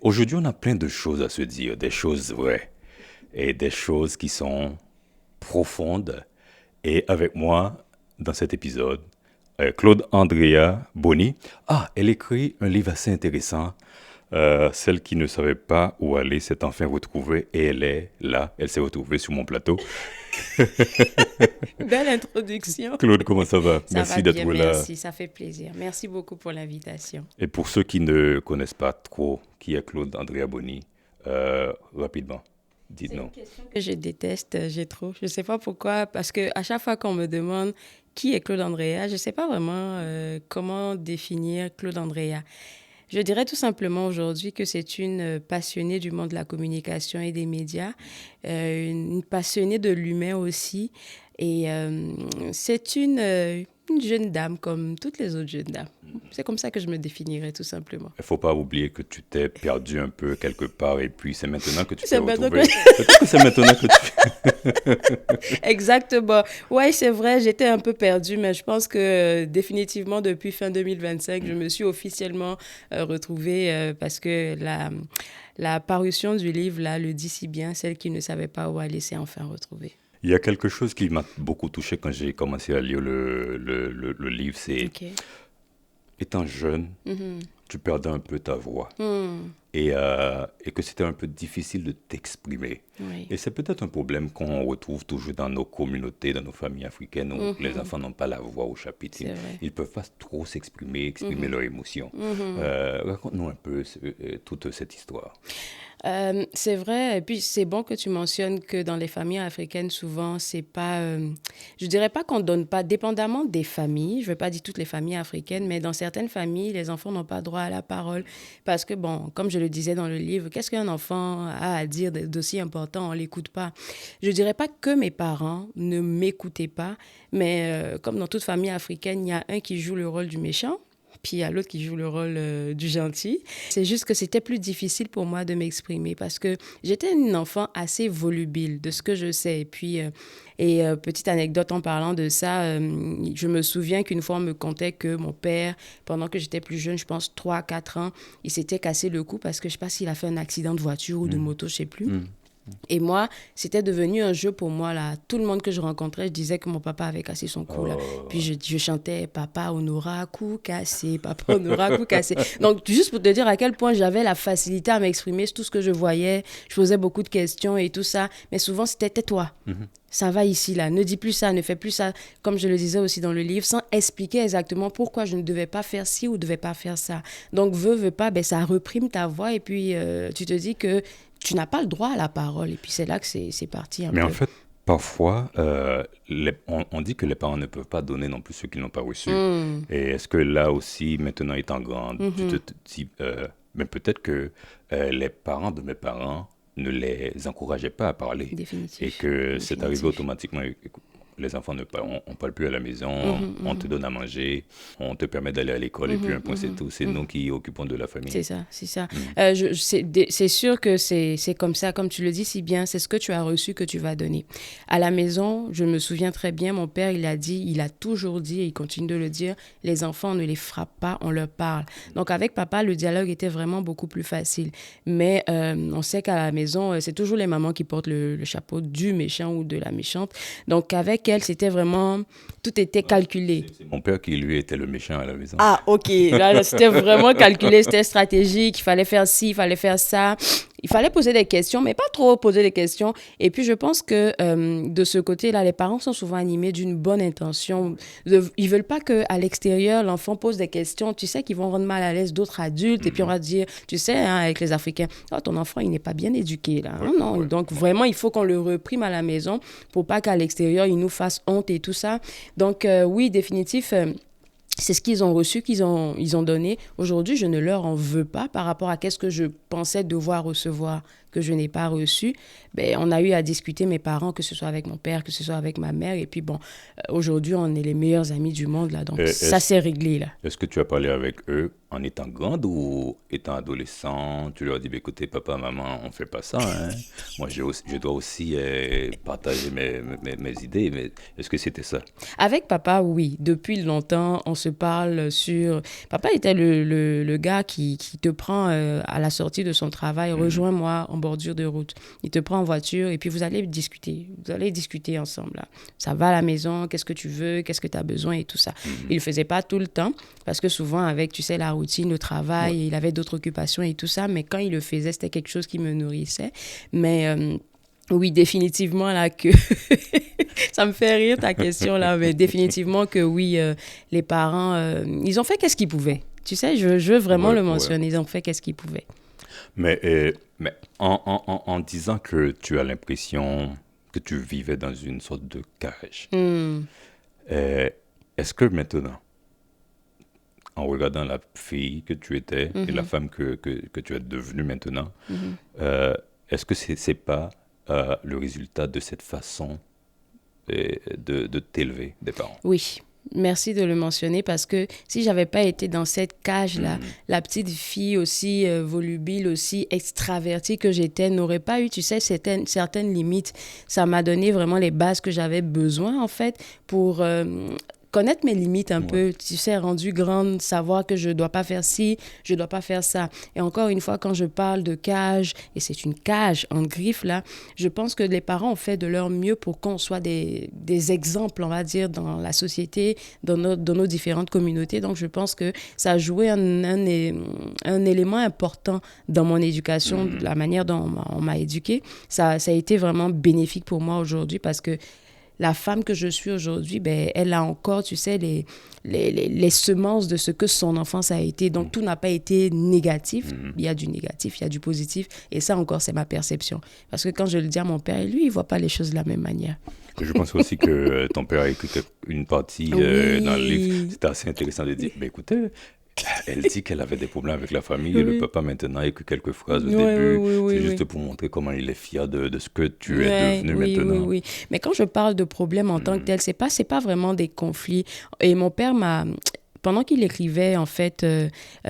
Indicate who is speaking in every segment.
Speaker 1: Aujourd'hui, on a plein de choses à se dire, des choses vraies et des choses qui sont profondes. Et avec moi, dans cet épisode, Claude Andrea Boni. Ah, elle écrit un livre assez intéressant. Celle qui ne savait pas où aller s'est enfin retrouvée et elle est là. Elle s'est retrouvée sur mon plateau.
Speaker 2: Belle introduction.
Speaker 1: Claude, comment ça va?
Speaker 2: Ça va
Speaker 1: Merci
Speaker 2: bien,
Speaker 1: d'être là.
Speaker 2: merci. Ça fait plaisir. Merci beaucoup pour l'invitation.
Speaker 1: Et pour ceux qui ne connaissent pas trop qui est Claude Andrea Boni, rapidement,
Speaker 2: C'est
Speaker 1: dites-nous.
Speaker 2: une question que je déteste, j'ai trop. Je ne sais pas pourquoi, parce que à chaque fois qu'on me demande qui est Claude Andrea, je ne sais pas vraiment comment définir Claude Andrea. Je dirais tout simplement aujourd'hui que c'est une passionnée du monde de la communication et des médias, une passionnée de l'humain aussi. Et c'est une jeune dame comme toutes les autres jeunes dames. C'est comme ça que je me définirais tout simplement.
Speaker 1: Il ne faut pas oublier que tu t'es perdu un peu quelque part et puis c'est maintenant que tu t'es
Speaker 2: C'est maintenant que...
Speaker 1: retrouvé. Peut-être que c'est maintenant que
Speaker 2: Exactement. Ouais, c'est vrai, j'étais un peu perdue, mais je pense que définitivement depuis fin 2025, je me suis officiellement retrouvée parce que la parution du livre, là, le dit si bien, celle qui ne savait pas où aller s'est enfin retrouvée.
Speaker 1: Il y a quelque chose qui m'a beaucoup touché quand j'ai commencé à lire le livre, c'est
Speaker 2: OK.
Speaker 1: étant jeune,
Speaker 2: Mhm.
Speaker 1: tu perdais un peu ta voix
Speaker 2: Hmm.
Speaker 1: et que c'était un peu difficile de t'exprimer.
Speaker 2: Oui.
Speaker 1: Et c'est peut-être un problème qu'on retrouve toujours dans nos communautés, dans nos familles africaines où les
Speaker 2: Mhm.
Speaker 1: enfants n'ont pas la voix au chapitre.
Speaker 2: C'est vrai.
Speaker 1: Ils ne peuvent pas trop s'exprimer, exprimer
Speaker 2: Mhm.
Speaker 1: leurs émotions.
Speaker 2: Mhm.
Speaker 1: Raconte-nous un peu toute cette histoire.
Speaker 2: C'est vrai, et puis c'est bon que tu mentionnes que dans les familles africaines, souvent, c'est pas, je dirais pas qu'on donne pas, dépendamment des familles, je veux pas dire toutes les familles africaines, mais dans certaines familles, les enfants n'ont pas droit à la parole parce que, bon, comme je le disais dans le livre, qu'est-ce qu'un enfant a à dire d'aussi important, on l'écoute pas. Je dirais pas que mes parents ne m'écoutaient pas, mais comme dans toute famille africaine, il y a un qui joue le rôle du méchant, puis il y a l'autre qui joue le rôle du gentil. C'est juste que c'était plus difficile pour moi de m'exprimer parce que j'étais une enfant assez volubile de ce que je sais. Petite anecdote en parlant de ça, je me souviens qu'une fois on me contait que mon père, pendant que j'étais plus jeune, je pense 3 4 ans, il s'était cassé le cou parce que je sais pas s'il a fait un accident de voiture ou de
Speaker 1: Mm.
Speaker 2: moto, je sais plus.
Speaker 1: Mm.
Speaker 2: Et moi, c'était devenu un jeu pour moi, là. Tout le monde que je rencontrais, je disais que mon papa avait cassé son cou, là. Puis
Speaker 1: Oh.
Speaker 2: je chantais «Papa, on aura cou cassé, papa, on aura cou cassé». Donc, juste pour te dire à quel point j'avais la facilité à m'exprimer sur tout ce que je voyais. Je posais beaucoup de questions et tout ça. Mais souvent, c'était «tais-toi».
Speaker 1: Mhm.
Speaker 2: Ça va ici, là. Ne dis plus ça, ne fais plus ça. Comme je le disais aussi dans le livre, sans expliquer exactement pourquoi je ne devais pas faire ci ou ne devais pas faire ça. Donc, veux pas, ben, ça reprime ta voix et puis tu te dis que tu n'as pas le droit à la parole. Et puis, c'est là que c'est parti un
Speaker 1: Mais en
Speaker 2: peu.
Speaker 1: fait, parfois, on dit que les parents ne peuvent pas donner non plus ce qu'ils n'ont pas reçu.
Speaker 2: Hmm.
Speaker 1: Et est-ce que là aussi, maintenant étant grande, tu te
Speaker 2: Mhm.
Speaker 1: dis, mais peut-être que les parents de mes parents ne les encourageaient pas à parler et
Speaker 2: Définitif.
Speaker 1: que c'est arrivé
Speaker 2: Définitif.
Speaker 1: automatiquement. Écoute, les enfants ne parlent, on parle plus à la maison,
Speaker 2: Mhm,
Speaker 1: on te
Speaker 2: mhm,
Speaker 1: donne à manger, on te permet d'aller à l'école et puis un
Speaker 2: mhm,
Speaker 1: point c'est
Speaker 2: mhm,
Speaker 1: tout. C'est nous
Speaker 2: mhm.
Speaker 1: qui occupons de la famille.
Speaker 2: C'est ça, c'est ça.
Speaker 1: Mm.
Speaker 2: C'est sûr que c'est comme ça, comme tu le dis si bien, c'est ce que tu as reçu que tu vas donner. À la maison, je me souviens très bien, mon père, il a dit, il a toujours dit, et il continue de le dire, les enfants, on ne les frappe pas, on leur parle. Donc avec papa, le dialogue était vraiment beaucoup plus facile. Mais on sait qu'à la maison, c'est toujours les mamans qui portent le chapeau du méchant ou de la méchante. Donc avec elle, c'était vraiment, tout était
Speaker 1: Non,
Speaker 2: calculé.
Speaker 1: c'est mon père qui, lui, était le méchant à la maison.
Speaker 2: Ah, ok. Là, c'était vraiment calculé, c'était stratégique. Il fallait faire ci, il fallait faire ça. Il fallait poser des questions, mais pas trop poser des questions. Et puis, je pense que de ce côté-là, les parents sont souvent animés d'une bonne intention. Ils veulent pas qu'à l'extérieur, l'enfant pose des questions. Tu sais qu'ils vont rendre mal à l'aise d'autres adultes. Et puis, on
Speaker 1: Mhm.
Speaker 2: va dire, tu sais, hein, avec les Africains, oh, ton enfant, il n'est pas bien éduqué, là.
Speaker 1: Ouais,
Speaker 2: Non, non.
Speaker 1: ouais,
Speaker 2: Donc,
Speaker 1: ouais.
Speaker 2: vraiment, il faut qu'on le reprime à la maison pour pas qu'à l'extérieur, il nous fasse honte et tout ça. Donc, oui, définitif. C'est ce qu'ils ont reçu, ils ont donné. Aujourd'hui, je ne leur en veux pas par rapport à qu'est-ce que je pensais devoir recevoir que je n'ai pas reçu, ben, on a eu à discuter, mes parents, que ce soit avec mon père, que ce soit avec ma mère. Et puis bon, aujourd'hui, on est les meilleurs amis du monde, là. Donc, ça, c'est réglé, là.
Speaker 1: Est-ce que tu as parlé avec eux en étant grande ou étant adolescent? Tu leur dis, bah, écoutez, papa, maman, on fait pas ça, hein. Moi, je dois aussi partager mes idées, mais est-ce que c'était ça?
Speaker 2: Avec papa, oui. Depuis longtemps, on se parle sur... Papa était le gars qui te prend à la sortie de son travail, rejoins-moi en bordure de route. Il te prend en voiture et puis vous allez discuter. Vous allez discuter ensemble, là. Ça va à la maison, qu'est-ce que tu veux, qu'est-ce que tu as besoin et tout ça. Il le faisait pas tout le temps parce que souvent avec, tu sais, la routine, le travail, il avait d'autres occupations et tout ça. Mais quand il le faisait, c'était quelque chose qui me nourrissait. Mais... oui, définitivement, là, que... ça me fait rire, ta question, là, mais définitivement que oui, les parents, ils ont fait qu'est-ce qu'ils pouvaient. Tu sais, je veux vraiment le mentionner, ils ont fait qu'est-ce qu'ils pouvaient.
Speaker 1: Mais en disant que tu as l'impression que tu vivais dans une sorte de cage, est-ce que maintenant, en regardant la fille que tu étais et la femme que tu es devenue maintenant, est-ce que c'est pas le résultat de cette façon de t'élever des parents?
Speaker 2: Oui, merci de le mentionner parce que si j'avais pas été dans cette cage-là, la petite fille aussi volubile, aussi extravertie que j'étais, n'aurait pas eu, tu sais, certaines limites. Ça m'a donné vraiment les bases que j'avais besoin, en fait, pour... connaître mes limites un peu, tu sais, rendu grande, savoir que je ne dois pas faire ci, je ne dois pas faire ça. Et encore une fois, quand je parle de cage, et c'est une cage en griffe, là, je pense que les parents ont fait de leur mieux pour qu'on soit des exemples, on va dire, dans la société, dans nos différentes communautés. Donc, je pense que ça a joué un élément important dans mon éducation, la manière dont on m'a éduquée. Ça a été vraiment bénéfique pour moi aujourd'hui parce que la femme que je suis aujourd'hui, ben, elle a encore, tu sais, les semences de ce que son enfance a été. Donc, tout n'a pas été négatif. Il y a du négatif, il y a du positif. Et ça, encore, c'est ma perception. Parce que quand je le dis à mon père, lui, il ne voit pas les choses de la même manière.
Speaker 1: Je pense aussi que ton père a écrit une partie dans le livre. C'était assez intéressant de dire, ben, écoutez, elle dit qu'elle avait des problèmes avec la famille et le papa maintenant écrit quelques phrases au début. C'est juste pour montrer comment il est fier de ce que tu es devenu maintenant.
Speaker 2: Oui. Mais quand je parle de problèmes en tant que tel, c'est pas vraiment des conflits. Et mon père m'a... Pendant qu'il écrivait, en fait,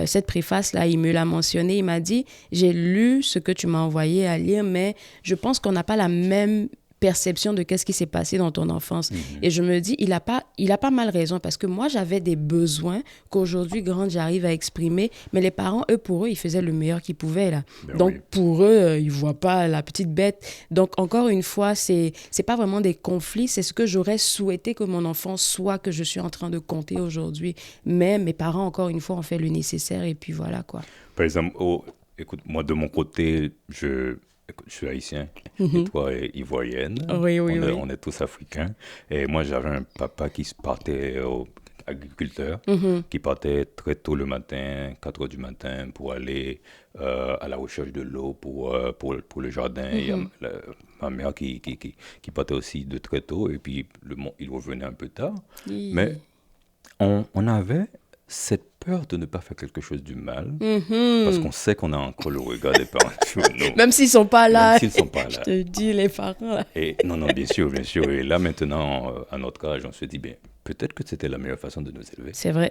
Speaker 2: cette préface-là, il me l'a mentionné. Il m'a dit, j'ai lu ce que tu m'as envoyé à lire, mais je pense qu'on n'a pas la même perception de qu'est-ce qui s'est passé dans ton enfance. Et je me dis, il a pas mal raison parce que moi, j'avais des besoins qu'aujourd'hui, grande, j'arrive à exprimer. Mais les parents, pour eux, ils faisaient le meilleur qu'ils pouvaient, là. Donc, pour eux, ils voient pas la petite bête. Donc, encore une fois, c'est pas vraiment des conflits. C'est ce que j'aurais souhaité que mon enfant soit, que je suis en train de compter aujourd'hui. Mais mes parents, encore une fois, ont fait le nécessaire et puis voilà, quoi.
Speaker 1: Par exemple, écoute, moi, de mon côté, je suis haïtien et toi est ivoirienne. On est tous africains. Et moi, j'avais un papa qui partait agriculteur, qui partait très tôt le matin, 4 heures du matin, pour aller à la recherche de l'eau pour le jardin. Il y a ma mère qui partait aussi de très tôt, et puis il revenait un peu tard. Mais on avait cette peur de ne pas faire quelque chose du mal, parce qu'on sait qu'on a encore le regard des parents sur nous.
Speaker 2: Même s'ils ne sont pas là.
Speaker 1: Même s'ils sont pas là.
Speaker 2: Je te dis, les parents. Là.
Speaker 1: Et, non, bien sûr. Et là, maintenant, à notre âge, on se dit, bien, peut-être que c'était la meilleure façon de nous élever.
Speaker 2: C'est vrai.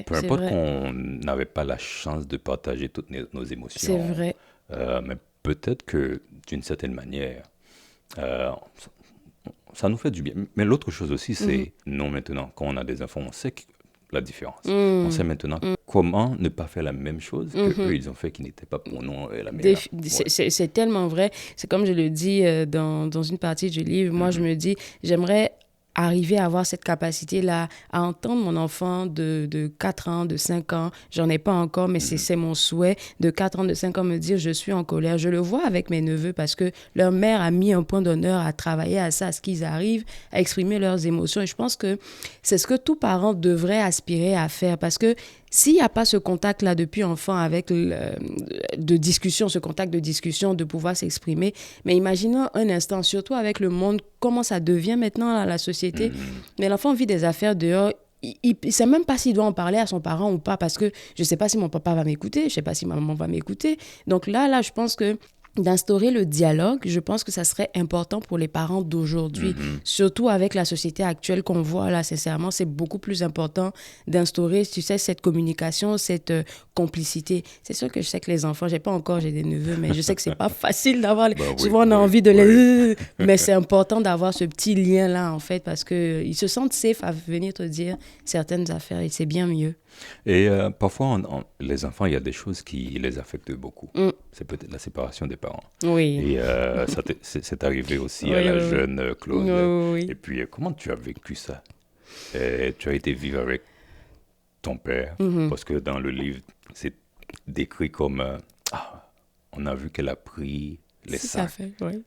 Speaker 1: Peu importe qu'on n'avait pas la chance de partager toutes nos émotions.
Speaker 2: C'est vrai.
Speaker 1: Mais peut-être que, d'une certaine manière, ça nous fait du bien. Mais l'autre chose aussi, c'est, nous, maintenant, quand on a des enfants, on sait la différence. On sait maintenant comment ne pas faire la même chose qu'eux, ils ont fait qui n'était pas pour nous la meilleure.
Speaker 2: C'est tellement vrai. C'est comme je le dis dans une partie du livre. Moi, je me dis, j'aimerais arriver à avoir cette capacité-là, à entendre mon enfant de 4 ans, de 5 ans, j'en ai pas encore, mais c'est mon souhait, de 4 ans, de 5 ans, me dire je suis en colère. Je le vois avec mes neveux parce que leur mère a mis un point d'honneur à travailler à ça, à ce qu'ils arrivent à exprimer leurs émotions. Et je pense que c'est ce que tout parent devrait aspirer à faire parce que s'il n'y a pas ce contact-là depuis enfant avec de discussion, ce contact de discussion, de pouvoir s'exprimer, mais imaginons un instant, surtout avec le monde, comment ça devient maintenant là, la société. Mais l'enfant vit des affaires dehors, il ne sait même pas s'il doit en parler à son parent ou pas, parce que je ne sais pas si mon papa va m'écouter, je ne sais pas si ma maman va m'écouter. Donc là, je pense que d'instaurer le dialogue, je pense que ça serait important pour les parents d'aujourd'hui, surtout avec la société actuelle qu'on voit là, sincèrement, c'est beaucoup plus important d'instaurer, tu sais, cette communication, cette complicité. C'est sûr que je sais que les enfants, j'ai des neveux, mais je sais que c'est pas facile d'avoir, souvent on a envie de les... Mais c'est important d'avoir ce petit lien-là, en fait, parce qu'ils se sentent safe à venir te dire certaines affaires et c'est bien mieux.
Speaker 1: Et parfois, les enfants, il y a des choses qui les affectent beaucoup. C'est peut-être la séparation des parents.
Speaker 2: Oui.
Speaker 1: Et c'est arrivé aussi
Speaker 2: Oui,
Speaker 1: à la
Speaker 2: oui,
Speaker 1: jeune Claude.
Speaker 2: oui.
Speaker 1: Et puis, comment tu as vécu ça? Et tu as été vivre avec ton père, parce que dans le livre, c'est décrit comme on a vu qu'elle a pris les
Speaker 2: Si ça
Speaker 1: sacs.
Speaker 2: fait, oui.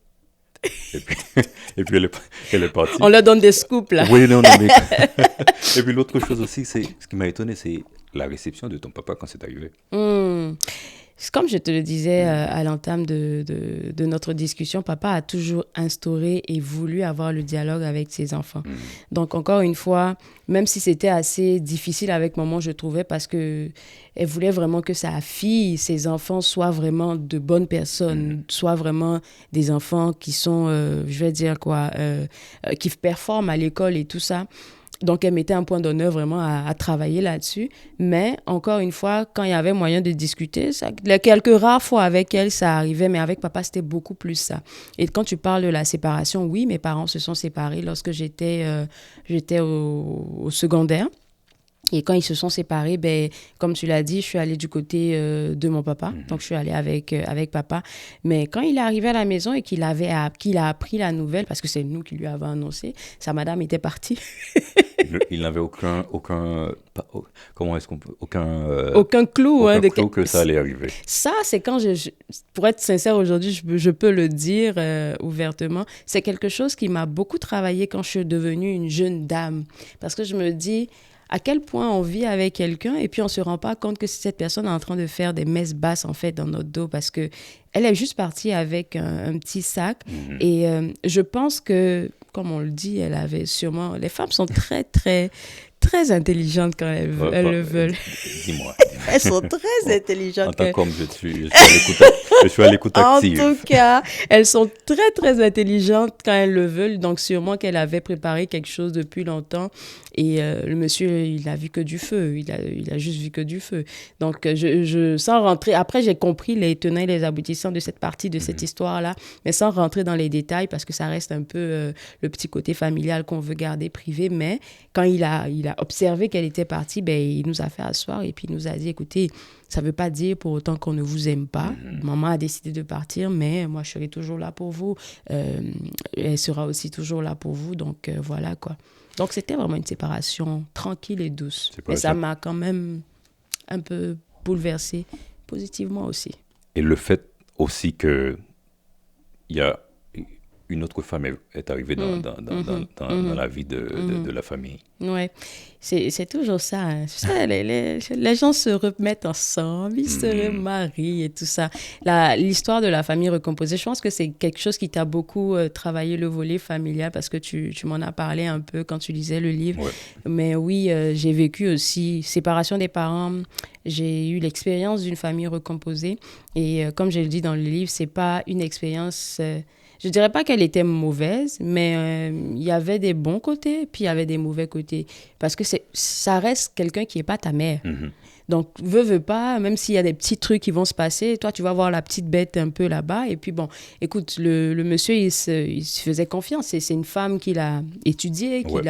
Speaker 1: Et puis, et puis elle est partie.
Speaker 2: On leur donne des scoops, là.
Speaker 1: Oui, non, mais... Et puis l'autre chose aussi, ce qui m'a étonné, c'est la réception de ton papa quand c'est arrivé.
Speaker 2: Comme je te le disais à l'entame de notre discussion, papa a toujours instauré et voulu avoir le dialogue avec ses enfants. Donc, encore une fois, même si c'était assez difficile avec maman, je trouvais, parce que elle voulait vraiment que sa fille, ses enfants soient vraiment de bonnes personnes, soient vraiment des enfants qui sont, je vais dire quoi, qui performent à l'école et tout ça. Donc, elle mettait un point d'honneur vraiment à travailler là-dessus. Mais, encore une fois, quand il y avait moyen de discuter, les quelques rares fois avec elle, ça arrivait. Mais avec papa, c'était beaucoup plus ça. Et quand tu parles de la séparation, oui, mes parents se sont séparés lorsque j'étais au secondaire. Et quand ils se sont séparés, ben, comme tu l'as dit, je suis allée du côté de mon papa. Donc, je suis allée avec papa. Mais quand il est arrivé à la maison et qu'il a appris la nouvelle, parce que c'est nous qui lui avons annoncé, sa madame était partie.
Speaker 1: Il n'avait comment est-ce qu'on peut,
Speaker 2: aucun clou.
Speaker 1: Aucun clou que ça allait arriver.
Speaker 2: Ça, c'est quand pour être sincère aujourd'hui, je peux le dire ouvertement, c'est quelque chose qui m'a beaucoup travaillé quand je suis devenue une jeune dame. Parce que je me dis... à quel point on vit avec quelqu'un et puis on ne se rend pas compte que cette personne est en train de faire des messes basses en fait dans notre dos, parce que elle est juste partie avec un petit sac. Et je pense que, comme on le dit, elle avait sûrement... Les femmes sont très, très, très intelligentes quand elles le veulent.
Speaker 1: Dis-moi.
Speaker 2: Elles sont très intelligentes.
Speaker 1: En tant qu'homme, je suis à l'écoute active.
Speaker 2: En tout cas, elles sont très, très intelligentes quand elles le veulent. Donc, sûrement qu'elle avait préparé quelque chose depuis longtemps. Et le monsieur, il a vu que du feu. Il a juste vu que du feu. Donc, sans rentrer... Après, j'ai compris les tenants et les aboutissants de cette partie, de cette histoire-là. Mais sans rentrer dans les détails, parce que ça reste un peu le petit côté familial qu'on veut garder privé. Mais quand il a observé qu'elle était partie, ben, il nous a fait asseoir et puis il nous a dit, écoutez, ça ne veut pas dire pour autant qu'on ne vous aime pas. Maman a décidé de partir, mais moi, je serai toujours là pour vous. Elle sera aussi toujours là pour vous. Donc, voilà, quoi. Donc, c'était vraiment une séparation tranquille et douce. Mais ça m'a quand même un peu bouleversée, positivement aussi.
Speaker 1: Et le fait aussi qu'il y a une autre femme est arrivée dans la vie de la famille.
Speaker 2: Oui, c'est toujours ça. Hein. Ça les gens se remettent ensemble, ils se remarient et tout ça. L'histoire de la famille recomposée, je pense que c'est quelque chose qui t'a beaucoup travaillé le volet familial, parce que tu m'en as parlé un peu quand tu lisais le livre. Ouais. Mais oui, j'ai vécu aussi séparation des parents. J'ai eu l'expérience d'une famille recomposée. Et comme je le dis dans le livre, c'est pas une expérience... je dirais pas qu'elle était mauvaise, mais il y avait des bons côtés, puis il y avait des mauvais côtés. Parce que ça reste quelqu'un qui n'est pas ta mère. Donc, veux pas, même s'il y a des petits trucs qui vont se passer, toi, tu vas voir la petite bête un peu là-bas. Et puis, bon, écoute, le monsieur, il se faisait confiance. C'est une femme qu'il a étudiée, qu'il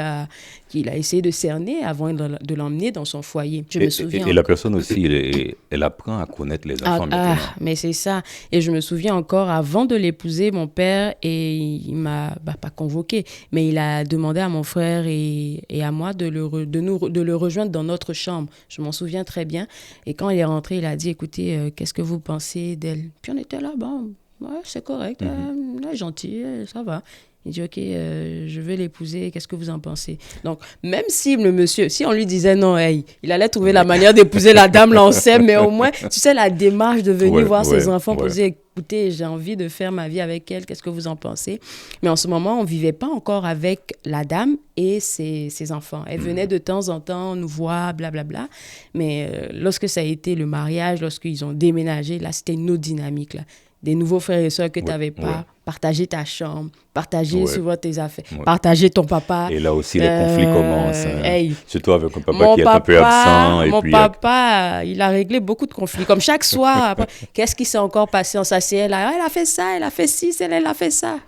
Speaker 2: a essayé de cerner avant de l'emmener dans son foyer. Je me souviens.
Speaker 1: Et la personne aussi, elle apprend à connaître les enfants maintenant.
Speaker 2: Mais c'est ça. Et je me souviens encore, avant de l'épouser, mon père, il m'a pas convoqué, mais il a demandé à mon frère et à moi de le rejoindre dans notre chambre. Je m'en souviens très bien. Et quand il est rentré, il a dit, écoutez, qu'est-ce que vous pensez d'elle? Puis on était là, bon, ouais, c'est correct, elle est gentille, ça va. Il dit, OK, je vais l'épouser, qu'est-ce que vous en pensez? Donc, même si le monsieur, si on lui disait non, hey, il allait trouver la manière d'épouser la dame, là, on sait, mais au moins, tu sais, la démarche de venir voir ses enfants pour dire, écoutez, j'ai envie de faire ma vie avec elle, qu'est-ce que vous en pensez? Mais en ce moment, on ne vivait pas encore avec la dame et ses enfants. Elle venait de temps en temps nous voir, blablabla. Mais lorsque ça a été le mariage, lorsqu'ils ont déménagé, là, c'était une autre dynamique, là. des nouveaux frères et sœurs que tu n'avais pas,
Speaker 1: ouais.
Speaker 2: partager ta chambre, partager
Speaker 1: Ouais.
Speaker 2: souvent tes affaires,
Speaker 1: Ouais.
Speaker 2: partager ton papa.
Speaker 1: Et là aussi, les conflits commencent. Hein.
Speaker 2: Hey,
Speaker 1: Surtout avec un papa qui est un peu absent. Et
Speaker 2: mon
Speaker 1: puis,
Speaker 2: papa, il a réglé beaucoup de conflits. Comme chaque soir, après, qu'est-ce qui s'est encore passé? On s'assied là, elle a fait ça, elle a fait ci, elle a fait ça.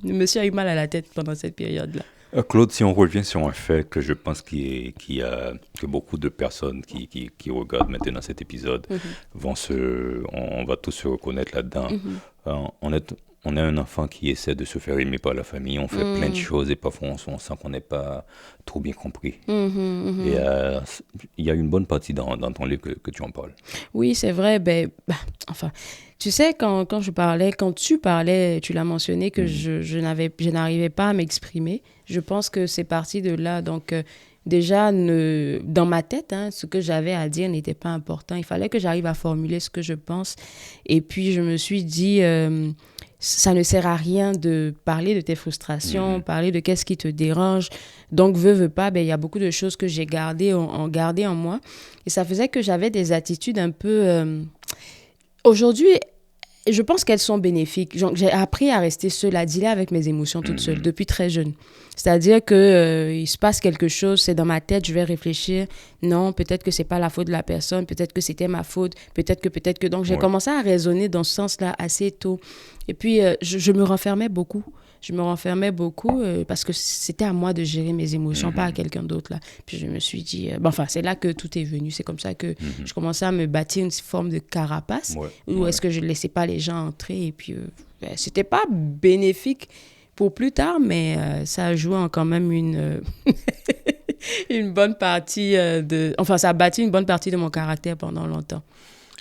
Speaker 2: Le monsieur a eu mal à la tête pendant cette période-là.
Speaker 1: Claude, si on revient sur un fait que je pense que beaucoup de personnes qui regardent maintenant cet épisode on va tous se reconnaître là-dedans. On a un enfant qui essaie de se faire aimer par la famille, on fait plein de choses et parfois on sent qu'on n'est pas trop bien compris. Et il y a une bonne partie dans ton livre que tu en parles.
Speaker 2: Oui, c'est vrai. Enfin, tu sais, quand tu parlais, tu l'as mentionné que je n'arrivais pas à m'exprimer. Je pense que c'est parti de là. Donc, déjà, dans ma tête, ce que j'avais à dire n'était pas important. Il fallait que j'arrive à formuler ce que je pense. Et puis, je me suis dit, ça ne sert à rien de parler de tes frustrations, parler de qu'est-ce qui te dérange. Donc, veux pas, il y a beaucoup de choses que j'ai gardées en moi. Et ça faisait que j'avais des attitudes un peu... Aujourd'hui, je pense qu'elles sont bénéfiques. J'ai appris à rester seule, à dealer avec mes émotions toute seule, depuis très jeune. C'est-à-dire que il se passe quelque chose, c'est dans ma tête, je vais réfléchir. Non, peut-être que c'est pas la faute de la personne, peut-être que c'était ma faute, peut-être que... Donc, j'ai commencé à raisonner dans ce sens-là assez tôt. Et puis, je me renfermais beaucoup. Parce que c'était à moi de gérer mes émotions, pas à quelqu'un d'autre, là. Puis je me suis dit... c'est là que tout est venu. C'est comme ça que je commençais à me bâtir une forme de carapace où est-ce que je ne laissais pas les gens entrer. Et puis, c'était pas bénéfique pour plus tard, mais ça a joué quand même une bonne partie ça a bâti une bonne partie de mon caractère pendant longtemps.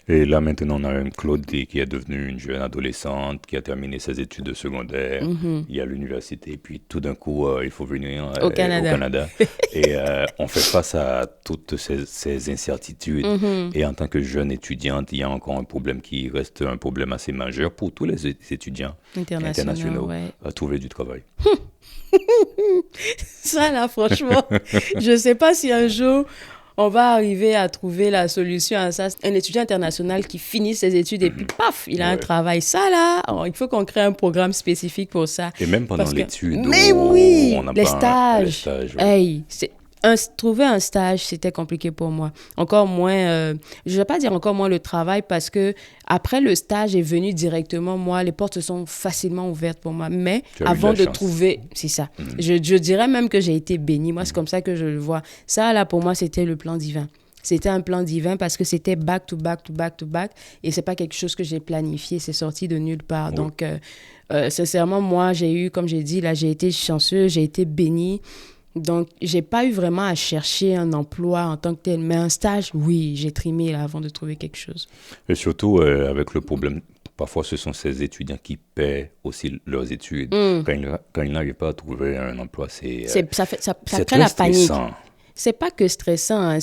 Speaker 1: Et là, maintenant, on a un Claude qui est devenue une jeune adolescente, qui a terminé ses études de secondaire. Il y a l'université, puis tout d'un coup, il faut venir
Speaker 2: au Canada.
Speaker 1: Et on fait face à toutes ces incertitudes. Et en tant que jeune étudiante, il y a encore un problème qui reste un problème assez majeur pour tous les étudiants internationaux à trouver du travail.
Speaker 2: Ça, là, franchement, je ne sais pas si un jour... on va arriver à trouver la solution à ça. Un étudiant international qui finit ses études et puis paf, il a un travail. Ça là, il faut qu'on crée un programme spécifique pour ça.
Speaker 1: Et même pendant l'étude,
Speaker 2: mais oui,
Speaker 1: on n'a
Speaker 2: les
Speaker 1: pas
Speaker 2: stages. Hey, trouver un stage, c'était compliqué pour moi. Encore moins, je ne vais pas dire encore moins le travail parce que après le stage est venu directement, moi, les portes se sont facilement ouvertes pour moi. Mais avant de trouver, c'est ça. Je dirais même que j'ai été bénie. Moi, c'est comme ça que je le vois. Ça, là, pour moi, c'était le plan divin. C'était un plan divin parce que c'était back to back to back to back. Et c'est pas quelque chose que j'ai planifié. C'est sorti de nulle part. Donc, sincèrement, moi, comme j'ai dit, là, j'ai été chanceuse, j'ai été bénie. Donc, j'ai pas eu vraiment à chercher un emploi en tant que tel, mais un stage, oui, j'ai trimé là avant de trouver quelque chose.
Speaker 1: Et surtout, avec le problème, parfois ce sont ces étudiants qui paient aussi leurs études. Quand ils n'arrivent pas à trouver un emploi,
Speaker 2: ça
Speaker 1: crée
Speaker 2: très la panique.
Speaker 1: Stressant.
Speaker 2: C'est pas que stressant,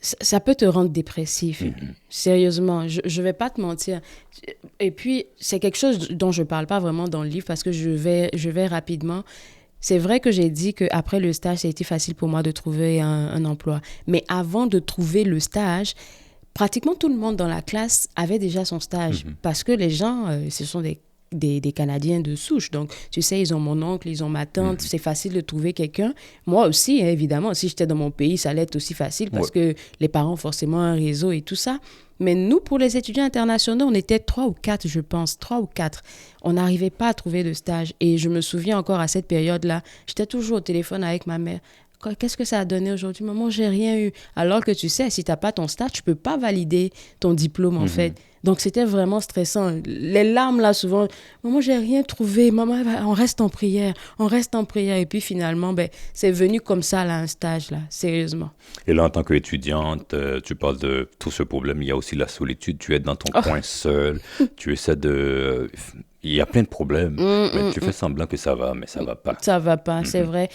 Speaker 2: ça peut te rendre dépressif. Sérieusement, je vais pas te mentir. Et puis, c'est quelque chose dont je parle pas vraiment dans le livre parce que je vais rapidement. C'est vrai que j'ai dit qu'après le stage, ça a été facile pour moi de trouver un emploi. Mais avant de trouver le stage, pratiquement tout le monde dans la classe avait déjà son stage. Parce que les gens, ce sont des Canadiens de souche. Donc, tu sais, ils ont mon oncle, ils ont ma tante. C'est facile de trouver quelqu'un. Moi aussi, évidemment, si j'étais dans mon pays, ça allait être aussi facile parce que les parents ont forcément un réseau et tout ça. Mais nous, pour les étudiants internationaux, on était 3 ou 4, je pense, 3 ou 4. On n'arrivait pas à trouver de stage. Et je me souviens encore à cette période-là, j'étais toujours au téléphone avec ma mère. Qu'est-ce que ça a donné aujourd'hui? Maman, j'ai rien eu. Alors que tu sais, si tu n'as pas ton stage, tu ne peux pas valider ton diplôme, en fait. Donc, c'était vraiment stressant. Les larmes, là, souvent, maman, j'ai rien trouvé. Maman, on reste en prière. Et puis, finalement, c'est venu comme ça, là, un stage, là, sérieusement.
Speaker 1: Et là, en tant qu'étudiante, tu parles de tout ce problème. Il y a aussi la solitude. Tu es dans ton coin seul. Tu essaies de... Il y a plein de problèmes, mais tu fais semblant que ça va, mais ça va pas.
Speaker 2: Ça va pas, c'est vrai.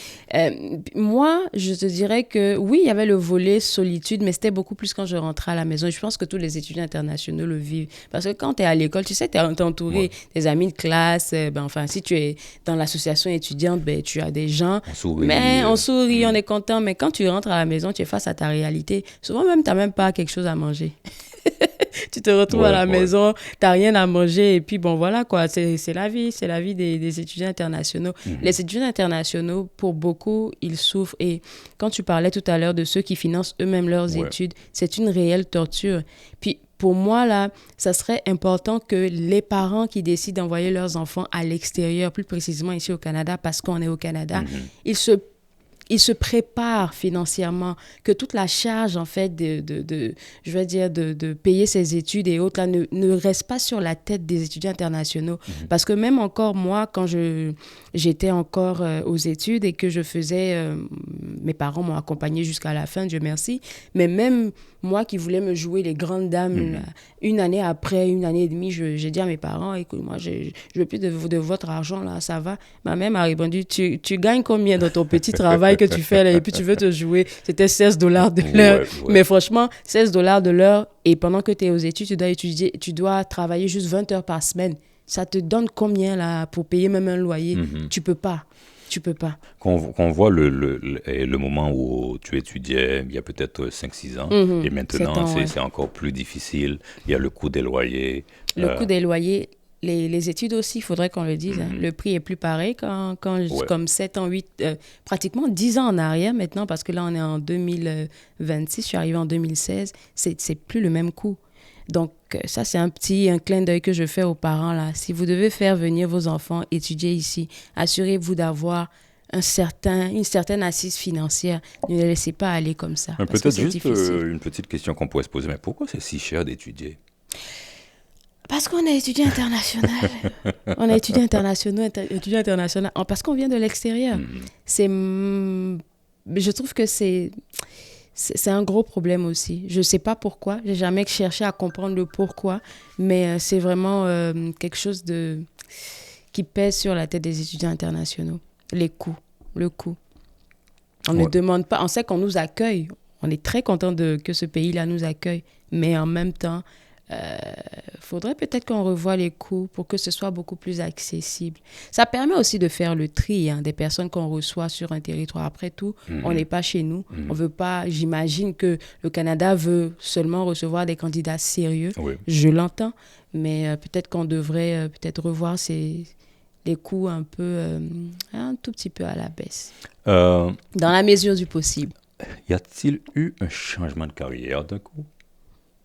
Speaker 2: Moi, je te dirais que oui, il y avait le volet solitude, mais c'était beaucoup plus quand je rentrais à la maison. Je pense que tous les étudiants internationaux le vivent. Parce que quand tu es à l'école, tu sais, tu es entouré des amis de classe. Si tu es dans l'association étudiante, tu as des gens.
Speaker 1: On sourit.
Speaker 2: Mais on sourit, on est content. Mais quand tu rentres à la maison, tu es face à ta réalité. Souvent même, tu n'as même pas quelque chose à manger. Tu te retrouves à la maison, tu n'as rien à manger. Et puis, bon, voilà, quoi. C'est la vie. C'est la vie des étudiants internationaux. Les étudiants internationaux, pour beaucoup, ils souffrent. Et quand tu parlais tout à l'heure de ceux qui financent eux-mêmes leurs études, c'est une réelle torture. Puis, pour moi, là, ça serait important que les parents qui décident d'envoyer leurs enfants à l'extérieur, plus précisément ici au Canada, parce qu'on est au Canada, ils se préparent financièrement, que toute la charge, en fait, je veux dire, de payer ses études et autres, là, ne reste pas sur la tête des étudiants internationaux. Parce que même encore, moi, quand j'étais encore aux études et que je faisais... mes parents m'ont accompagné jusqu'à la fin, Dieu merci. Mais même moi qui voulais me jouer les grandes dames, une année après, une année et demie, j'ai dit à mes parents, écoute, moi, je ne veux plus de votre argent, là, ça va. Ma mère m'a répondu, tu gagnes combien dans ton petit travail que tu fais là, et puis tu veux te jouer? C'était $16 de l'heure. Mais franchement, $16 de l'heure, et pendant que tu es aux études, tu dois étudier, tu dois travailler juste 20 heures par semaine. Ça te donne combien là pour payer même un loyer? Tu peux pas. Tu peux pas.
Speaker 1: Quand on voit le moment où tu étudiais, il y a peut-être 5-6 ans, et maintenant c'est encore plus difficile. Il y a le coût des loyers.
Speaker 2: Le coût des loyers, les études aussi, il faudrait qu'on le dise. Hein. Le prix est plus pareil comme 7 ans, 8, pratiquement 10 ans en arrière maintenant, parce que là, on est en 2026, je suis arrivée en 2016, c'est plus le même coût. Donc, ça, c'est un clin d'œil que je fais aux parents, là. Si vous devez faire venir vos enfants étudier ici, assurez-vous d'avoir une certaine assise financière. Ne les laissez pas aller comme ça.
Speaker 1: Peut-être juste une petite question qu'on pourrait se poser, mais pourquoi c'est si cher d'étudier?
Speaker 2: Parce qu'on est étudiant international. On est étudiant international. Parce qu'on vient de l'extérieur. Je trouve que c'est un gros problème aussi. Je ne sais pas pourquoi. Je n'ai jamais cherché à comprendre le pourquoi. Mais c'est vraiment quelque chose qui pèse sur la tête des étudiants internationaux. Le coût. On ne demande pas. On sait qu'on nous accueille. On est très content que ce pays-là nous accueille. Mais en même temps, faudrait peut-être qu'on revoie les coûts pour que ce soit beaucoup plus accessible. Ça permet aussi de faire le tri des personnes qu'on reçoit sur un territoire. Après tout, on n'est pas chez nous. On veut pas. J'imagine que le Canada veut seulement recevoir des candidats sérieux. Oui. Je l'entends, mais peut-être qu'on devrait peut-être revoir les coûts un tout petit peu à la baisse. Dans la mesure du possible.
Speaker 1: Y a-t-il eu un changement de carrière d'un coup?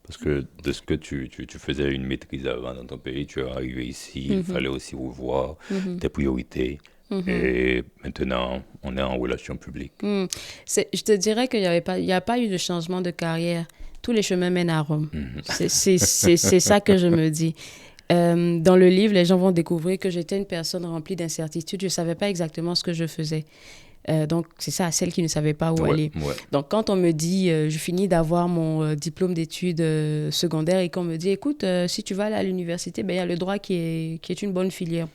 Speaker 1: Parce que de ce que tu faisais une maîtrise avant dans ton pays, tu es arrivé ici, il fallait aussi revoir tes priorités. Et maintenant, on est en relations publiques.
Speaker 2: Je te dirais qu'il n'y a pas eu de changement de carrière. Tous les chemins mènent à Rome. C'est ça que je me dis. Dans le livre, les gens vont découvrir que j'étais une personne remplie d'incertitudes. Je ne savais pas exactement ce que je faisais. Donc, c'est ça, celle qui ne savait pas où aller. Donc, quand on me dit, je finis d'avoir mon diplôme d'études secondaires et qu'on me dit, écoute, si tu vas aller à l'université, il y a le droit qui est une bonne filière.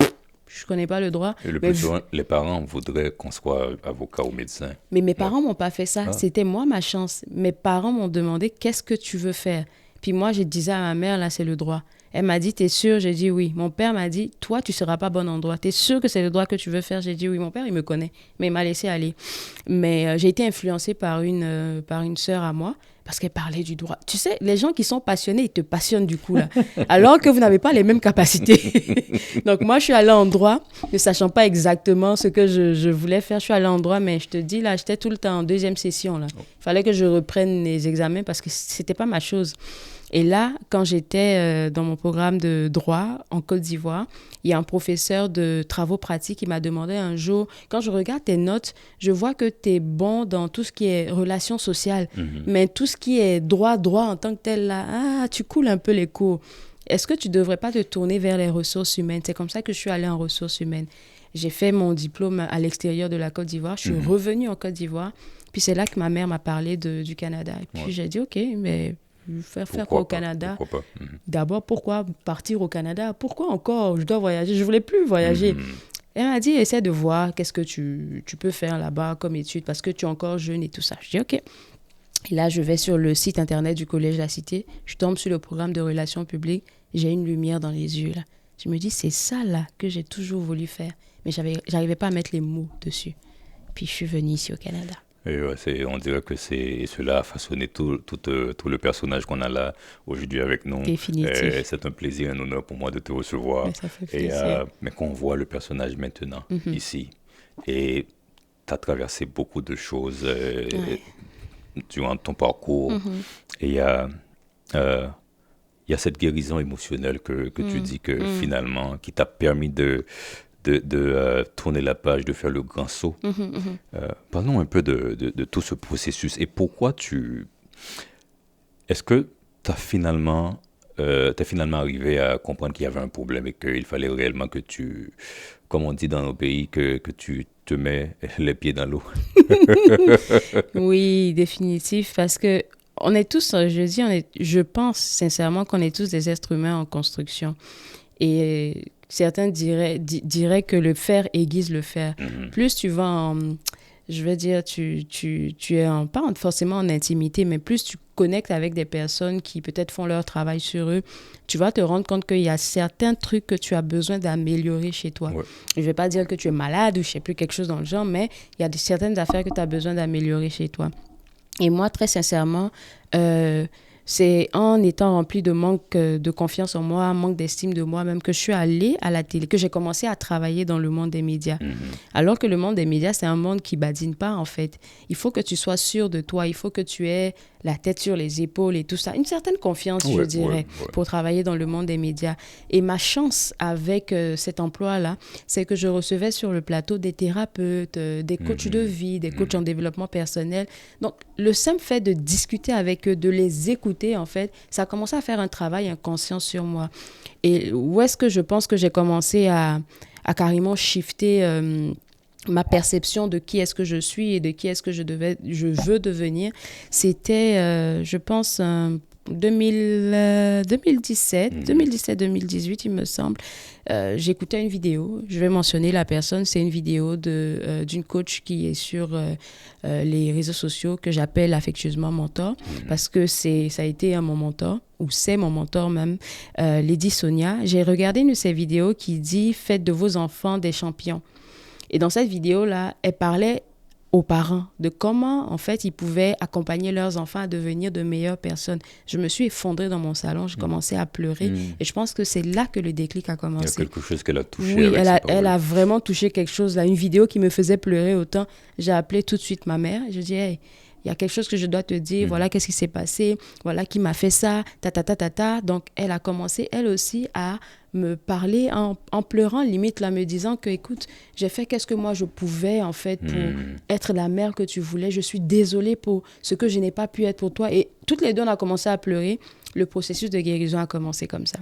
Speaker 2: Je ne connais pas le droit.
Speaker 1: Et le plus souvent, les parents voudraient qu'on soit avocat ou médecin.
Speaker 2: Mais mes parents ne m'ont pas fait ça. C'était moi ma chance. Mes parents m'ont demandé, qu'est-ce que tu veux faire? Puis moi, je disais à ma mère, là, c'est le droit. Elle m'a dit, t'es sûre? J'ai dit oui. Mon père m'a dit, toi, tu seras pas bon en droit. T'es sûre que c'est le droit que tu veux faire? J'ai dit oui. Mon père, il me connaît, mais il m'a laissé aller. Mais j'ai été influencée par une sœur à moi, parce qu'elle parlait du droit. Tu sais, les gens qui sont passionnés, ils te passionnent du coup, là, alors que vous n'avez pas les mêmes capacités. Donc moi, je suis allée en droit, ne sachant pas exactement ce que je voulais faire. Je suis allée en droit, mais je te dis, là, j'étais tout le temps en deuxième session, là. Il fallait que je reprenne les examens parce que c'était pas ma chose. Et là, quand j'étais dans mon programme de droit en Côte d'Ivoire, il y a un professeur de travaux pratiques qui m'a demandé un jour, quand je regarde tes notes, je vois que tu es bon dans tout ce qui est relations sociales, mais tout ce qui est droit en tant que tel, là, tu coules un peu les cours. Est-ce que tu ne devrais pas te tourner vers les ressources humaines? C'est comme ça que je suis allée en ressources humaines. J'ai fait mon diplôme à l'extérieur de la Côte d'Ivoire. Je suis revenue en Côte d'Ivoire. Puis c'est là que ma mère m'a parlé du Canada. Et puis j'ai dit, OK, mais... Faire quoi au Canada?
Speaker 1: Pourquoi pas?
Speaker 2: D'abord, pourquoi partir au Canada? Pourquoi encore? Je dois voyager. Je ne voulais plus voyager. Elle m'a dit, essaie de voir qu'est-ce que tu peux faire là-bas comme étude parce que tu es encore jeune et tout ça. Je dis, OK. Et là, je vais sur le site internet du Collège La Cité. Je tombe sur le programme de relations publiques. J'ai une lumière dans les yeux, là. Je me dis, c'est ça, là, que j'ai toujours voulu faire. Mais je n'arrivais pas à mettre les mots dessus. Puis, je suis venue ici au Canada.
Speaker 1: Et ouais, on dirait que cela a façonné tout le personnage qu'on a là aujourd'hui avec nous. Et
Speaker 2: Définitif.
Speaker 1: c'est un plaisir, un honneur pour moi de te recevoir.
Speaker 2: Mais ça fait
Speaker 1: Et,
Speaker 2: plaisir.
Speaker 1: mais qu'on voit le personnage maintenant,
Speaker 2: Mhm.
Speaker 1: ici. Et tu as traversé beaucoup de choses
Speaker 2: Ouais.
Speaker 1: durant ton parcours.
Speaker 2: Mhm.
Speaker 1: Et euh, il y a cette guérison émotionnelle que tu
Speaker 2: Mm.
Speaker 1: dis que
Speaker 2: Mm.
Speaker 1: finalement, qui t'a permis de tourner la page, de faire le grand saut.
Speaker 2: Mhm. Mhm.
Speaker 1: Parlons un peu de tout ce processus et pourquoi tu... Est-ce que tu as finalement, t'es finalement arrivé à comprendre qu'il y avait un problème et qu'il fallait réellement que tu, comme on dit dans nos pays, que tu te mets les pieds dans l'eau?
Speaker 2: Oui, définitif, parce que on est tous, je dis, je pense sincèrement qu'on est tous des êtres humains en construction. Et certains diraient que le faire aiguise le faire.
Speaker 1: Mhm.
Speaker 2: Plus tu vas en, je vais dire, tu es en, pas forcément en intimité, mais plus tu connectes avec des personnes qui peut-être font leur travail sur eux, tu vas te rendre compte qu'il y a certains trucs que tu as besoin d'améliorer chez toi.
Speaker 1: Ouais.
Speaker 2: Je ne vais pas dire que tu es malade ou je ne sais plus quelque chose dans le genre, mais il y a certaines affaires que tu as besoin d'améliorer chez toi. Et moi, très sincèrement, euh, c'est en étant remplie de manque de confiance en moi, manque d'estime de moi, même que je suis allée à la télé, que j'ai commencé à travailler dans le monde des médias.
Speaker 1: Mhm.
Speaker 2: Alors que le monde des médias, c'est un monde qui badine pas, en fait. Il faut que tu sois sûr de toi, il faut que tu aies la tête sur les épaules et tout ça. Une certaine confiance, je
Speaker 1: Ouais, ouais,
Speaker 2: dirais,
Speaker 1: ouais.
Speaker 2: pour travailler dans le monde des médias. Et ma chance avec cet emploi-là, c'est que je recevais sur le plateau des thérapeutes, des coachs de
Speaker 1: Mhm.
Speaker 2: vie, des coachs en
Speaker 1: Mhm.
Speaker 2: développement personnel. Donc, le simple fait de discuter avec eux, de les écouter, en fait, ça a commencé à faire un travail inconscient sur moi. Et où est-ce que je pense que j'ai commencé à carrément shifter ma perception de qui est-ce que je suis et de qui est-ce que je veux devenir, c'était, je pense, 2017,
Speaker 1: Mhm.
Speaker 2: 2017-2018, il me semble. J'écoutais une vidéo, je vais mentionner la personne, c'est une vidéo d'une coach qui est sur les réseaux sociaux que j'appelle affectueusement mentor,
Speaker 1: Mhm.
Speaker 2: parce que ça a été mon mentor, ou c'est mon mentor même, Lady Sonia. J'ai regardé une de ses vidéos qui dit « Faites de vos enfants des champions ». Et dans cette vidéo-là, elle parlait aux parents de comment, en fait, ils pouvaient accompagner leurs enfants à devenir de meilleures personnes. Je me suis effondrée dans mon salon, je commençais à pleurer.
Speaker 1: Mhm.
Speaker 2: Et je pense que c'est là que le déclic a
Speaker 1: Il y a
Speaker 2: commencé.
Speaker 1: quelque chose qu'elle a touché
Speaker 2: Oui,
Speaker 1: avec ses
Speaker 2: elle
Speaker 1: paroles.
Speaker 2: a vraiment touché quelque chose là. Une vidéo qui me faisait pleurer autant. J'ai appelé tout de suite ma mère. Je dis, hey, il y a quelque chose que je dois te dire.
Speaker 1: Mhm.
Speaker 2: Voilà qu'est-ce qui s'est passé. Voilà qui m'a fait ça. Ta, ta, ta, ta, ta. Donc, elle a commencé, elle aussi, à me parler en pleurant, limite, là, me disant que, écoute, j'ai fait qu'est-ce que moi je pouvais, en fait, pour
Speaker 1: Mhm.
Speaker 2: être la mère que tu voulais. Je suis désolée pour ce que je n'ai pas pu être pour toi. Et toutes les deux, on a commencé à pleurer. Le processus de guérison a commencé comme ça.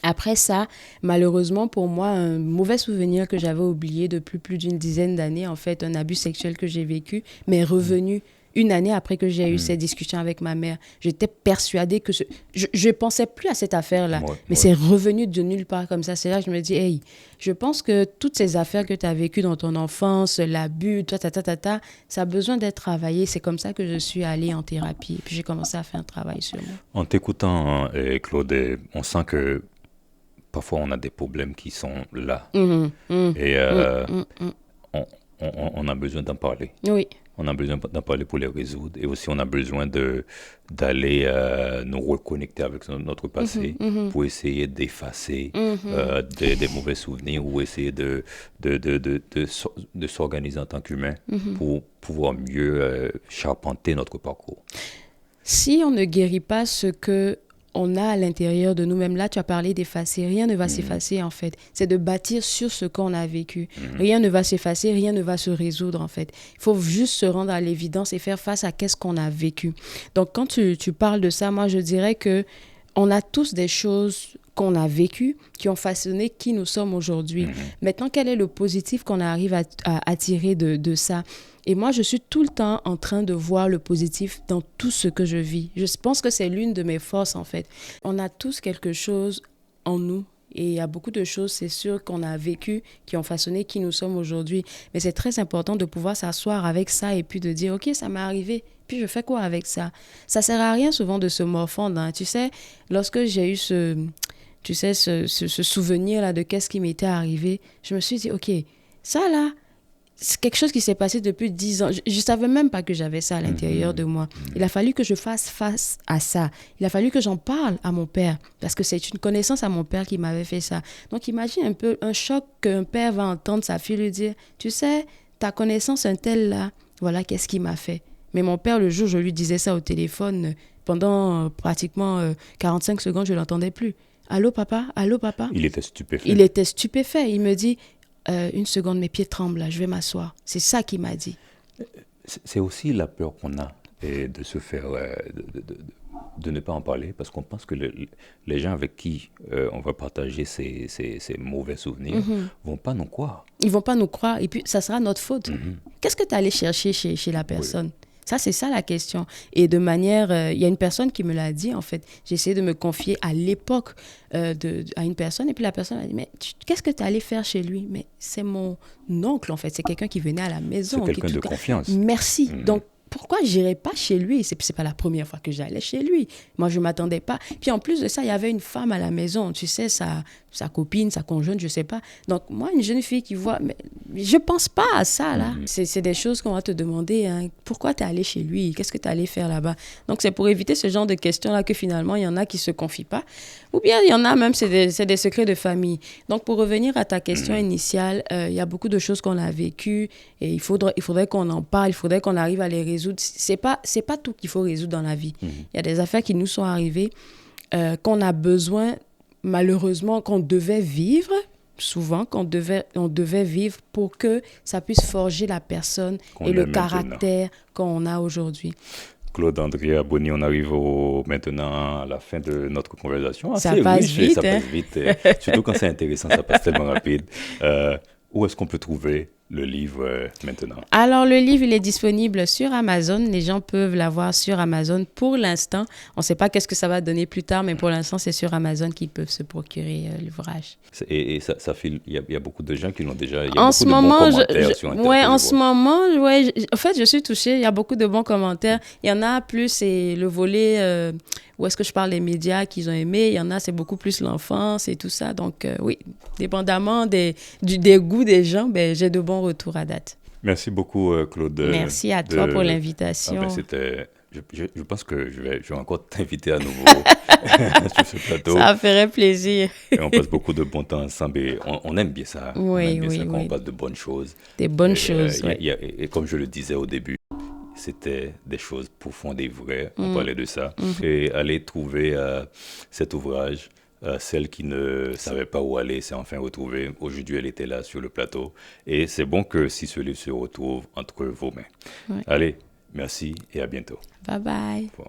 Speaker 2: Après ça, malheureusement pour moi, un mauvais souvenir que j'avais oublié depuis plus d'une dizaine d'années, en fait, un abus sexuel que j'ai vécu, m'est revenu une année après que j'ai eu
Speaker 1: Mhm.
Speaker 2: cette discussion avec ma mère. J'étais persuadée que je pensais plus à cette affaire-là,
Speaker 1: Ouais,
Speaker 2: mais
Speaker 1: ouais.
Speaker 2: c'est revenu de nulle part comme ça. C'est là que je me dis, hey, je pense que toutes ces affaires que tu as vécues dans ton enfance, l'abus, ça a besoin d'être travaillé. C'est comme ça que je suis allée en thérapie. Et puis j'ai commencé à faire un travail sur moi.
Speaker 1: En t'écoutant, Claude, on sent que parfois on a des problèmes qui sont là
Speaker 2: Mhm, mhm,
Speaker 1: et
Speaker 2: mhm, mhm, mhm.
Speaker 1: on, on a besoin d'en parler.
Speaker 2: Oui.
Speaker 1: On a besoin d'en parler pour les résoudre et aussi on a besoin d'aller nous reconnecter avec notre
Speaker 2: Mhm,
Speaker 1: passé
Speaker 2: mhm,
Speaker 1: pour essayer d'effacer
Speaker 2: mhm,
Speaker 1: des mauvais souvenirs ou essayer de s'organiser en tant qu'humain
Speaker 2: mhm.
Speaker 1: pour pouvoir mieux charpenter notre parcours.
Speaker 2: Si on ne guérit pas ce que on a à l'intérieur de nous-mêmes, là tu as parlé d'effacer, rien ne va
Speaker 1: Mhm.
Speaker 2: s'effacer en fait. C'est de bâtir sur ce qu'on a vécu.
Speaker 1: Mhm.
Speaker 2: Rien ne va s'effacer, rien ne va se résoudre en fait. Il faut juste se rendre à l'évidence et faire face à qu'est-ce qu'on a vécu. Donc quand tu parles de ça, moi je dirais que on a tous des choses qu'on a vécues qui ont façonné qui nous sommes aujourd'hui.
Speaker 1: Mhm.
Speaker 2: Maintenant, quel est le positif qu'on arrive à tirer de ça? Et moi, je suis tout le temps en train de voir le positif dans tout ce que je vis. Je pense que c'est l'une de mes forces, en fait. On a tous quelque chose en nous. Et il y a beaucoup de choses, c'est sûr, qu'on a vécues, qui ont façonné qui nous sommes aujourd'hui. Mais c'est très important de pouvoir s'asseoir avec ça et puis de dire, OK, ça m'est arrivé. Puis je fais quoi avec ça? Ça sert à rien souvent de se morfondre, hein. Tu sais, lorsque j'ai eu ce souvenir-là de qu'est-ce qui m'était arrivé, je me suis dit, OK, ça là, c'est quelque chose qui s'est passé depuis 10 ans. Je ne savais même pas que j'avais ça à l'intérieur de moi. Il a fallu que je fasse face à ça. Il a fallu que j'en parle à mon père, parce que c'est une connaissance à mon père qui m'avait fait ça. Donc, imagine un peu un choc qu'un père va entendre sa fille lui dire, tu sais, ta connaissance, un tel là, voilà qu'est-ce qu'il m'a fait. Mais mon père, le jour où je lui disais ça au téléphone, pendant pratiquement 45 secondes, je ne l'entendais plus. Allô, papa? Allô, papa?
Speaker 1: Il était stupéfait.
Speaker 2: Il était stupéfait. Il me dit, une seconde, mes pieds tremblent, là, je vais m'asseoir. C'est ça qu'il m'a dit.
Speaker 1: C'est aussi la peur qu'on a et de se faire, de ne pas en parler, parce qu'on pense que les gens avec qui on va partager ces mauvais souvenirs vont pas nous croire.
Speaker 2: Ils vont pas nous croire et puis ça sera notre faute. Qu'est-ce que tu es allé chercher chez la personne? Ça, c'est ça la question. Et de manière... Il y a une personne qui me l'a dit, en fait. J'ai essayé de me confier à l'époque à une personne. Et puis la personne a dit, mais qu'est-ce que tu es allé faire chez lui? Mais c'est mon oncle, en fait. C'est quelqu'un qui venait à la maison.
Speaker 1: C'est quelqu'un de confiance.
Speaker 2: Merci. Donc, pourquoi je n'irais pas chez lui? C'est pas la première fois que j'allais chez lui. Moi, je ne m'attendais pas. Puis en plus de ça, il y avait une femme à la maison. Tu sais, sa copine, sa conjointe, je ne sais pas. Donc, moi, une jeune fille qui voit... Mais je ne pense pas à ça, là. C'est des choses qu'on va te demander. Hein. Pourquoi tu es allé chez lui? Qu'est-ce que tu es allé faire là-bas? Donc, c'est pour éviter ce genre de questions-là que finalement, il y en a qui ne se confient pas. Ou bien, il y en a même, c'est des secrets de famille. Donc, pour revenir à ta question initiale, il y a beaucoup de choses qu'on a vécues et il faudrait qu'on en parle, il faudrait qu'on arrive à les résoudre. C'est pas tout qu'il faut résoudre dans la vie. Il y a des affaires qui nous sont arrivées, qu'on a besoin, malheureusement, qu'on devait vivre, souvent, on devait vivre pour que ça puisse forger la personne et le caractère qu'on a aujourd'hui.
Speaker 1: Claude Andrea Boni, on arrive maintenant à la fin de notre conversation.
Speaker 2: Ça passe vite.
Speaker 1: Ça passe vite. Surtout quand c'est intéressant, ça passe tellement rapide. Où est-ce qu'on peut trouver le livre maintenant?
Speaker 2: Alors, le livre, il est disponible sur Amazon. Les gens peuvent l'avoir sur Amazon pour l'instant. On ne sait pas qu'est-ce que ça va donner plus tard, mais pour l'instant, c'est sur Amazon qu'ils peuvent se procurer l'ouvrage.
Speaker 1: Et ça file, il y a beaucoup de gens qui l'ont déjà. Il y a
Speaker 2: en
Speaker 1: beaucoup
Speaker 2: ce
Speaker 1: de
Speaker 2: moment,
Speaker 1: bons commentaires sur Internet.
Speaker 2: Ouais, en ce moment, ouais, en fait, je suis touchée. Il y a beaucoup de bons commentaires. Il y en a plus, c'est le volet où est-ce que je parle des médias qu'ils ont aimé. Il y en a, c'est beaucoup plus l'enfance et tout ça. Donc, oui, dépendamment des goûts des gens, ben, j'ai de bons retours à date.
Speaker 1: Merci beaucoup, Claude.
Speaker 2: Merci à toi pour l'invitation.
Speaker 1: Ah ben c'était... Je pense que je vais encore t'inviter à nouveau sur ce plateau.
Speaker 2: Ça ferait plaisir.
Speaker 1: Et on passe beaucoup de bon temps ensemble et on aime bien ça.
Speaker 2: Oui,
Speaker 1: on aime bien
Speaker 2: oui,
Speaker 1: ça quand
Speaker 2: oui.
Speaker 1: on parle de bonnes choses.
Speaker 2: Des bonnes choses, oui.
Speaker 1: Et comme je le disais au début, c'était des choses profondes et vraies. On parlait de ça. Et aller trouver cet ouvrage, celle qui ne savait pas où aller s'est enfin retrouvée. Aujourd'hui, elle était là sur le plateau. Et c'est bon que si ce livre se retrouve entre vos mains.
Speaker 2: Ouais.
Speaker 1: Allez, merci et à bientôt.
Speaker 2: Bye bye.
Speaker 1: Bon.